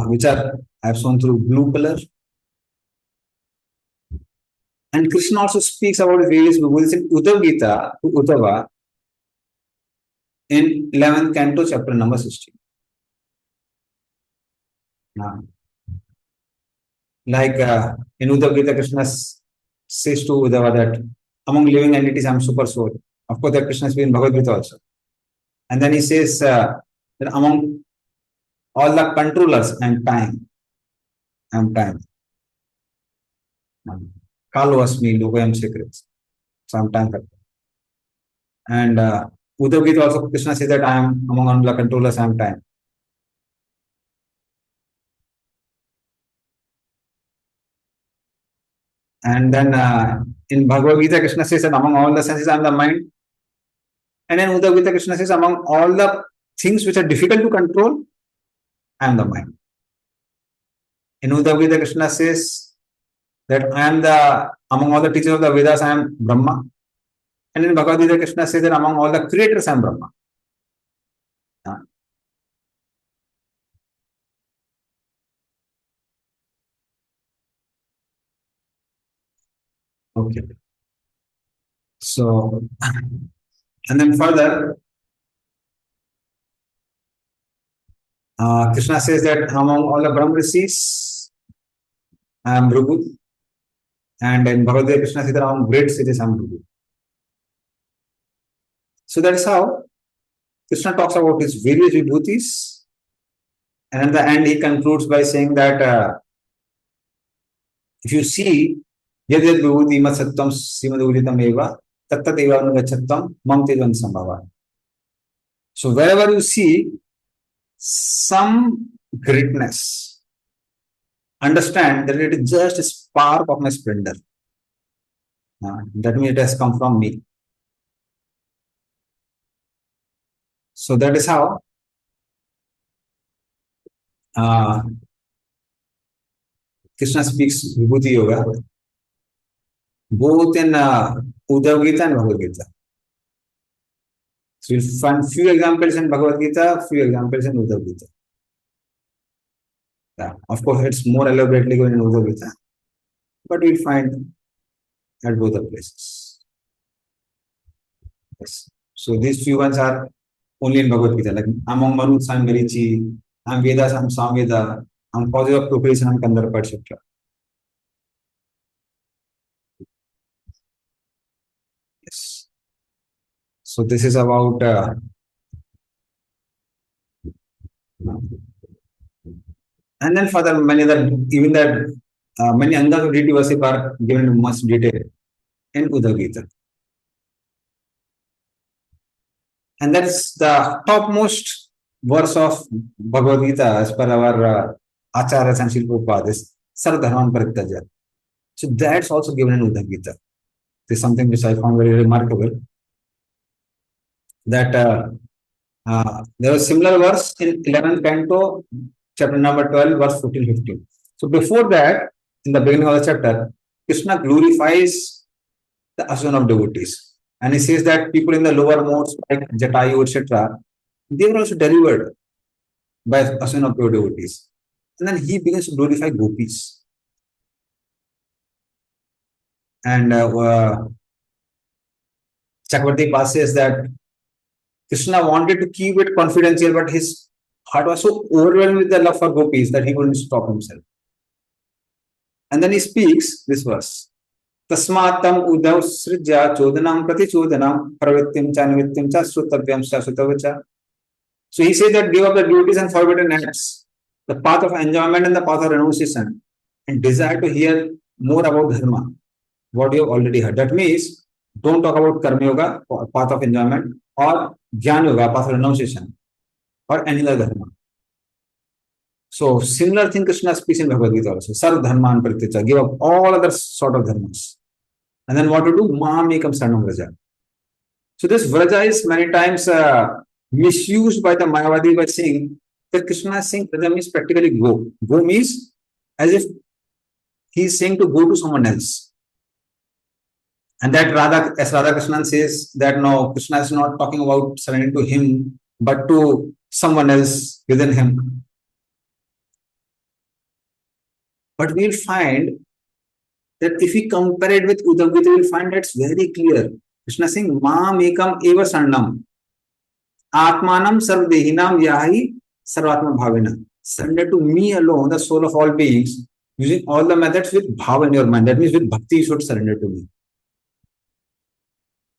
which are I have shown through blue color. And Krishna also speaks about his various vibhutis in Uddhava Gita to Uddhava in 11th canto, chapter number 16. Like in Uddhava Gita, Krishna says to Uddhava that among living entities, I am super soul. Of course, that Krishna speaks in Bhagavad Gita also. And then he says that among all the controllers, I am time. I am time. Kalo asmi, logoyam secrets. So I am time. And Uddhava Gita also, Krishna says that I am among all the controllers, I am time. And then in Bhagavad Gita, Krishna says that among all the senses, I am the mind. And in Uddhava Gita, Krishna says among all the things which are difficult to control, I am the mind. In Uddhava Gita, Krishna says that I am among all the teachers of the Vedas, I am Brahma. And in Bhagavad Gita, Krishna says that among all the creators, I am Brahma. Okay. So, and then further, Krishna says that among all the Brahma Rishis, I am Bhrigu. And in Bhagavad Gita, Krishna says that among great sages, I am Bhrigu. So that is how Krishna talks about his various vibhutis. And in the end, he concludes by saying that if you see, yad yad vibhuti mat sattam simad uditam eva, tattat eva anugachattam mam tejan sambhava. So wherever you see some greatness, understand that it is just a spark of my splendor. That means it has come from me. So that is how Krishna speaks Vibhuti Yoga, both in Uddhava Gita and Bhagavad Gita. So you'll find few examples in Bhagavad Gita, few examples in Uddhava Gita. Yeah, of course, it's more elaborately given in Uddhava Gita, but we'll find at both the places. Yes. So these few ones are only in Bhagavad Gita, like among Maruts, I'm Marichi, I'm Vedas, I'm Samveda, I'm causes of procreation, I'm Kandarpa, etc. Yes. So this is about and then further many other even that many other deity worship are given in much detail in Uddhava Gita. And that's the topmost verse of Bhagavad Gita as per our Acharyas and Shilpopadas, Sarvadharman Parityaja. So that's also given in Uddhava Gita. This is something which I found very remarkable. That there was similar verse in 11th canto, chapter number 12, verse 14-15. So before that, in the beginning of the chapter, Krishna glorifies the asana of devotees. And he says that people in the lower modes like Jatayu, etc., they were also delivered by asana of devotees. And then he begins to glorify gopis. And Chakravarti passes that Krishna wanted to keep it confidential, but his heart was so overwhelmed with the love for gopis that he couldn't stop himself. And then he speaks this verse. Tasmatam Uddhav Srijya Chodanam Prati Chodanam Pravrityam Cha Nivityam Cha Srutavyam Cha Sutavacha. So he says that give up the duties and forbidden acts, the path of enjoyment and the path of renunciation, and desire to hear more about dharma, what you have already heard. That means don't talk about karma yoga, path of enjoyment, or jnana yoga, path of renunciation, or any other dharma. So similar thing Krishna speaks in Bhagavad Gita also. Sarv dharman prityaja, give up all other sort of dharmas. And then what to do? Mam ekam saranam vraja. So this vraja is many times misused by the Mayavadi by saying that Krishna is saying vraja means practically go. Go means as if he is saying to go to someone else. And that Radha, as Radha Krishnan says that no, Krishna is not talking about surrendering to him, but to someone else within him. But we'll find that if we compare it with Uddhava Gita, we'll find that's very clear. Krishna is saying, Mam ekam eva sarnam. Atmanam sarvdehinam yahi sarvatma bhavina. Surrender to me alone, the soul of all beings, using all the methods with bhava in your mind. That means with bhakti, you should surrender to me.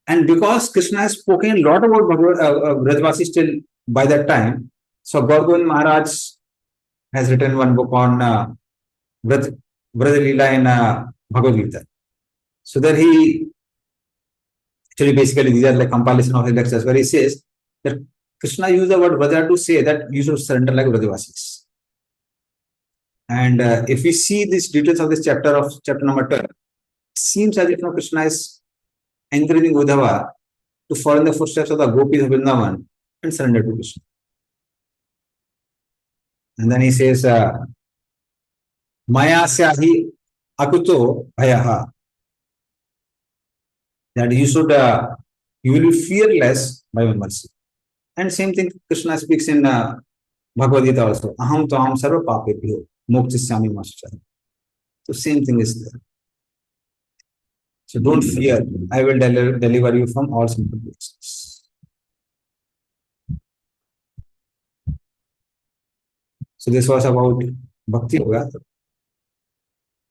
And because Krishna has spoken a lot about Brajvasi still by that time, so Gaur Maharaj has written one book on Braj Leela in Bhagavad Gita. So that he actually basically these are like compilation of his lectures where he says that Krishna used the word Braja to say that you should surrender like Brajvasis. And if we see these details of this chapter number 12, it seems as if Krishna is encouraging Uddhava to follow in the footsteps of the gopis of Vrindavan and surrender to Krishna. And then he says, Maya syahi akuto bhayaha. That you will be fearless by my mercy. And same thing Krishna speaks in Bhagavad Gita also. Aham to aham sarva papebhyo mokshisyami mascha. So same thing is there. So don't fear. I will deliver you from all sinful places. So this was about Bhakti Yoga.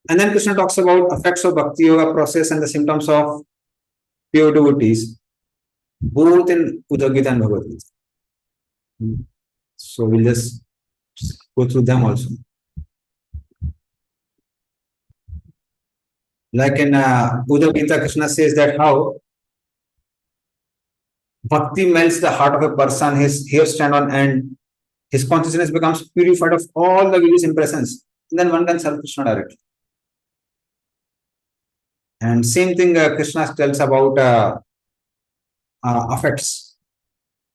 And then Krishna talks about effects of Bhakti Yoga process and the symptoms of pure devotees, both in Uddhava Gita and Bhagavad Gita. So we'll just go through them also. Like in Uddhava Gita, Krishna says that how Bhakti melts the heart of a person, his hair stand on end, his consciousness becomes purified of all the various impressions, and then one can serve Krishna directly. And same thing Krishna tells about effects.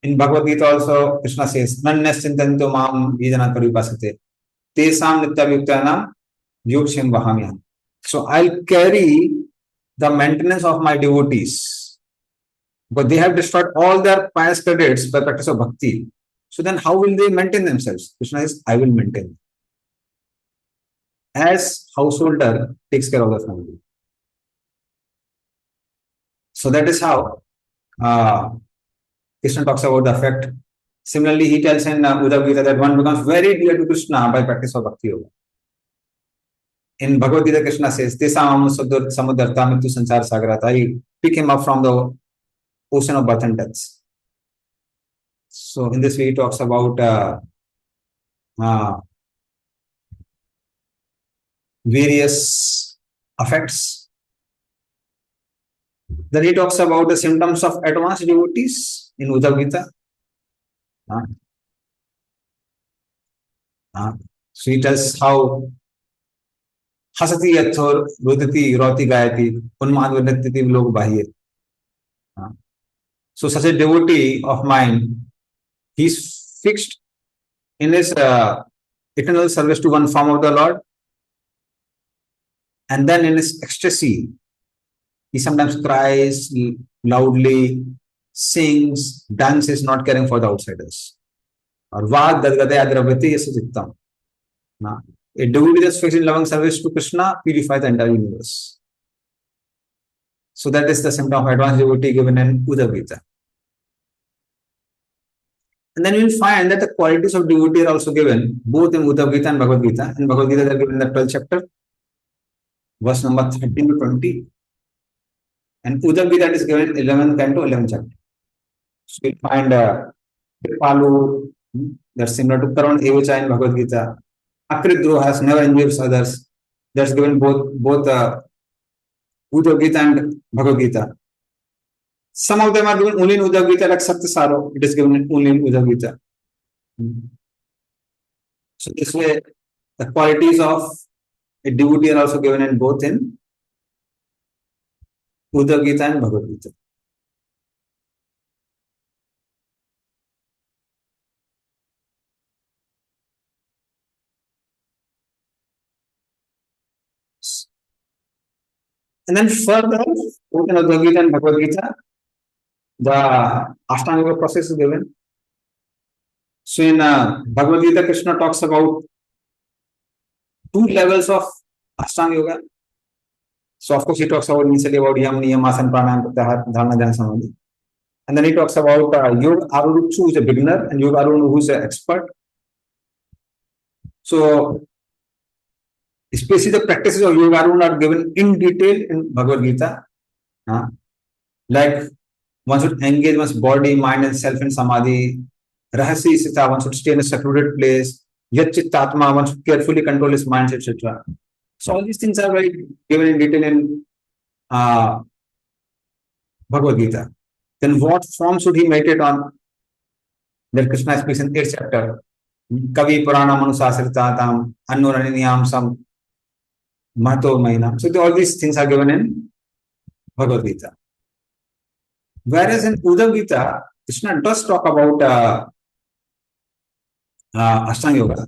In Bhagavad Gita also, Krishna says, Nanyas chintanto mam yajana paripasate, tesam nityayuktanam yogshim vahamyam. So I'll carry the maintenance of my devotees, but they have destroyed all their pious credits by practice of bhakti. So then how will they maintain themselves? Krishna says, I will maintain. As householder takes care of the family. So that is how Krishna talks about the effect. Similarly, he tells in Uddhava Gita that one becomes very dear to Krishna by practice of bhakti yoga. In Bhagavad Gita, Krishna says, Tesam samudarta mitu sansar sagarat. I pick him up from the ocean of birth and death. So in this way, he talks about various effects. Then he talks about the symptoms of advanced devotees in Uddhava Gita. So he tells how Hasati yathor rudati roti gayati unmad vinatiti log bahye. So such a devotee of mine, he's fixed in his eternal service to one form of the Lord. And then in his ecstasy, he sometimes cries loudly, sings, dances, not caring for the outsiders. Or vad dadgadaya dravati yasajittam. A devotee that's fixed in loving service to Krishna purifies the entire universe. So that is the symptom of advanced devotee given in Uddhava Gita. And then you will find that the qualities of devotee are also given both in Uddhava Gita and Bhagavad Gita. In Bhagavad Gita, they are given in the 12th chapter, verse number 13 to 20. And Uddhava Gita is given 11th and to 11th chapter. So you will find Kripalu, that's similar to Karan Evacha in Bhagavad Gita. Akridro has never injures others. That's given both Uddhava Gita and Bhagavad Gita. Some of them are given only in Uddhava Gita, like Satya Saro. It is given only in Uddhava Gita. So this way, the qualities of a devotee are also given in both in Uddhava Gita and Bhagavad Gita. And then further, both in Uddhava Gita and Bhagavad Gita, the Ashtanga Yoga process is given. So in Bhagavad Gita, Krishna talks about 2 levels of Ashtanga Yoga. So of course he talks about initially about Yam, Niyam, Asana, Pranayama, Pratyahara, Dharana, Dhyana, Samadhi. And then he talks about Yoga Arunutsu, who is a beginner, and Yoga Arunutsu, who is an expert. So especially the practices of Yoga Arunutsu are given in detail in Bhagavad Gita. Like one should engage one's body, mind and self in Samadhi. Rahasi Sita, one should stay in a secluded place. Yat Chittatma, one should carefully control his mind, etc. So all these things are very given in detail in Bhagavad Gita. Then what form should he meditate on? Then Krishna speaks in 8th chapter. Kavi Purana Manusasritatam, Annuraniyam Sam Mato Mainam. So all these things are given in Bhagavad Gita. Whereas in Uddhava Gita, Krishna does talk about Ashtanga Yoga.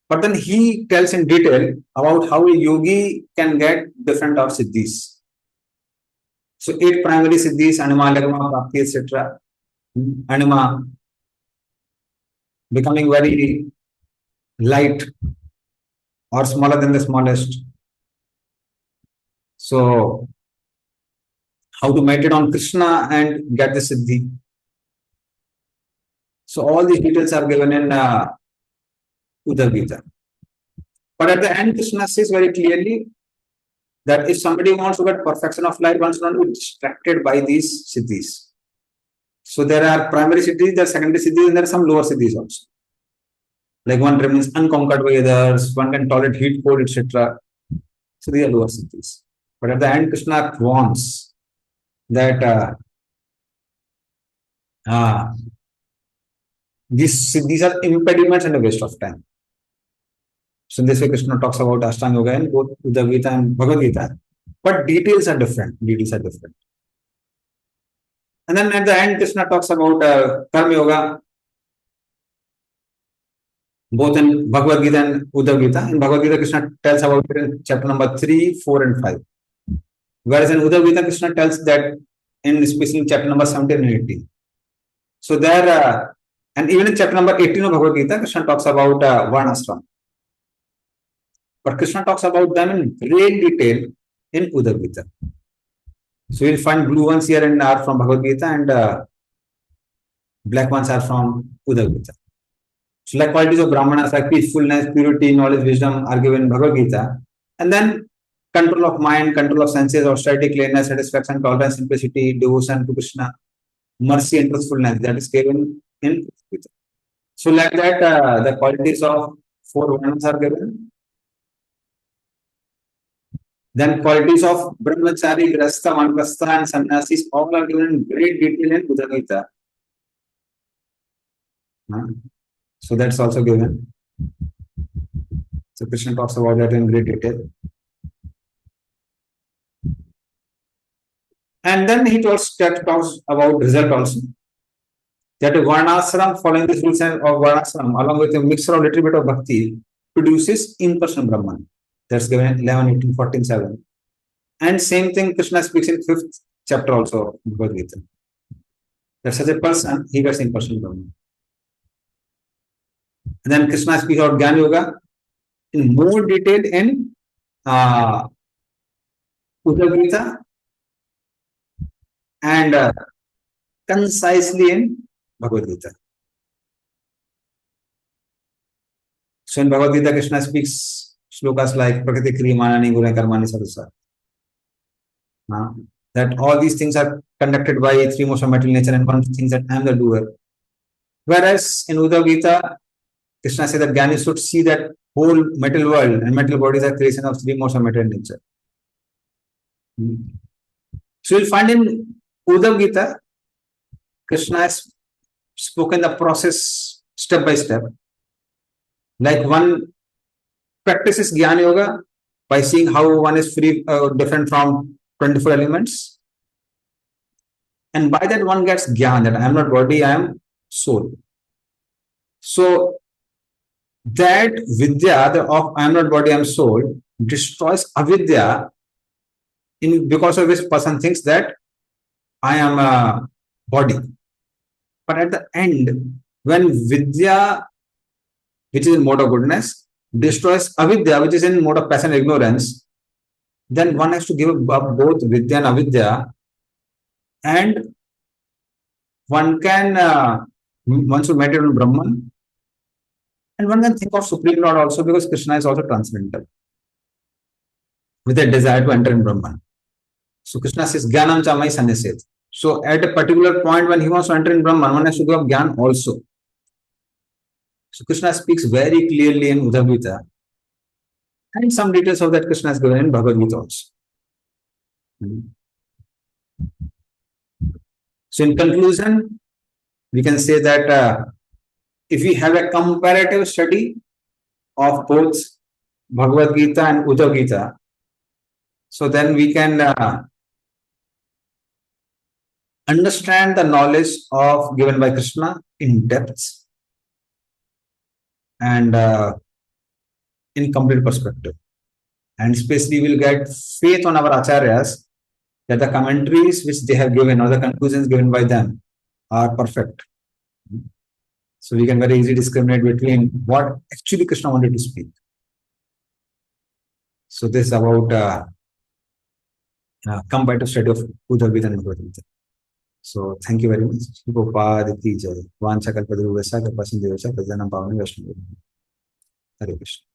But then he tells in detail about how a yogi can get different of siddhis. So 8 primary siddhis, anima, lagma, prapti, etc. Anima becoming very light or smaller than the smallest. So how to meditate on Krishna and get the siddhi. So all these details are given in Uddhava Gita. But at the end, Krishna says very clearly that if somebody wants to get perfection of life, one should not be distracted by these siddhis. So there are primary siddhis, there are secondary siddhis, and there are some lower siddhis also. Like one remains unconquered by others, one can tolerate heat, cold, etc. So these are lower siddhis. But at the end, Krishna wants that these are impediments and a waste of time. So in this way, Krishna talks about Ashtanga Yoga in both Uddhava Gita and Bhagavad Gita. But details are different. Details are different. And then at the end, Krishna talks about Karma Yoga, both in Bhagavad Gita and Uddhava Gita. In Bhagavad Gita, Krishna tells about it in chapter number 3, 4, and 5. Whereas in Uddhava Gita, Krishna tells that in especially chapter number 17 and 18. So there, and even in chapter number 18 of Bhagavad Gita, Krishna talks about Varnashram. But Krishna talks about them in great detail in Uddhava Gita. So you'll find blue ones here and are from Bhagavad Gita, and black ones are from Uddhava Gita. So like qualities of Brahmanas like peacefulness, purity, knowledge, wisdom are given in Bhagavad Gita. And then control of mind, control of senses, austerity, clearness, satisfaction, tolerance, simplicity, devotion to Krishna, mercy and truthfulness, that is given in Bhagavad Gita. So like that, the qualities of 4 Varnas are given. Then qualities of Brahmachari, Grasta, Manprastha and Sannyasis all are given in great detail in Uddhava Gita. So that's also given. So Krishna talks about that in great detail. And then he talks about result also. That a Varnashram, following the rules of Varnashram, along with a mixture of little bit of bhakti, produces impersonal Brahman. That's given 11, 18, 14, 7. And same thing Krishna speaks in 5th chapter also of Bhagavad Gita. That such a person, he gets impersonal Brahman. And then Krishna speaks about Jnana Yoga in more detail in Uddhava Gita and concisely in Bhagavad Gita. So in Bhagavad Gita, Krishna speaks shlokas like Prakriti Kriyamanani Guna Karmani Sadhusa. That all these things are conducted by 3 modes of material nature and one thinks that I am the doer. Whereas in Uddhava Gita, Krishna says that Jnani should see that whole material world and material bodies are creation of 3 modes of material nature. So you'll find in Uddhava Gita, Krishna has spoken the process step by step. Like one practices Jnana Yoga by seeing how one is free, different from 24 elements. And by that one gets Jnana, that I am not body, I am soul. So that Vidya of I am not body, I am soul destroys avidya, because of which person thinks that I am a body. But at the end, when Vidya, which is in mode of goodness, destroys avidya, which is in mode of passion and ignorance, then one has to give up both Vidya and avidya, and one should meditate on Brahman, and one can think of Supreme Lord also, because Krishna is also transcendental with a desire to enter in Brahman. So Krishna says, Jnanam cha mai sanyaset. So at a particular point when he wants to enter in Brahman, one has to give up Jnana also. So Krishna speaks very clearly in Uddhava Gita, and some details of that Krishna is given in Bhagavad Gita also. So in conclusion, we can say that if we have a comparative study of both Bhagavad Gita and Uddhava Gita, so then we can understand the knowledge of given by Krishna in depth and in complete perspective. And especially we'll get faith on our acharyas that the commentaries which they have given or the conclusions given by them are perfect. So we can very easily discriminate between what actually Krishna wanted to speak. So this is about comparative study of Uddhava Gita and Bhagavad Gita. So thank you very much. Prabhupada ki jai. Vancha kalpaduruvasa kapasindevasa prajanam pavani vaishnavi. Hare Krishna.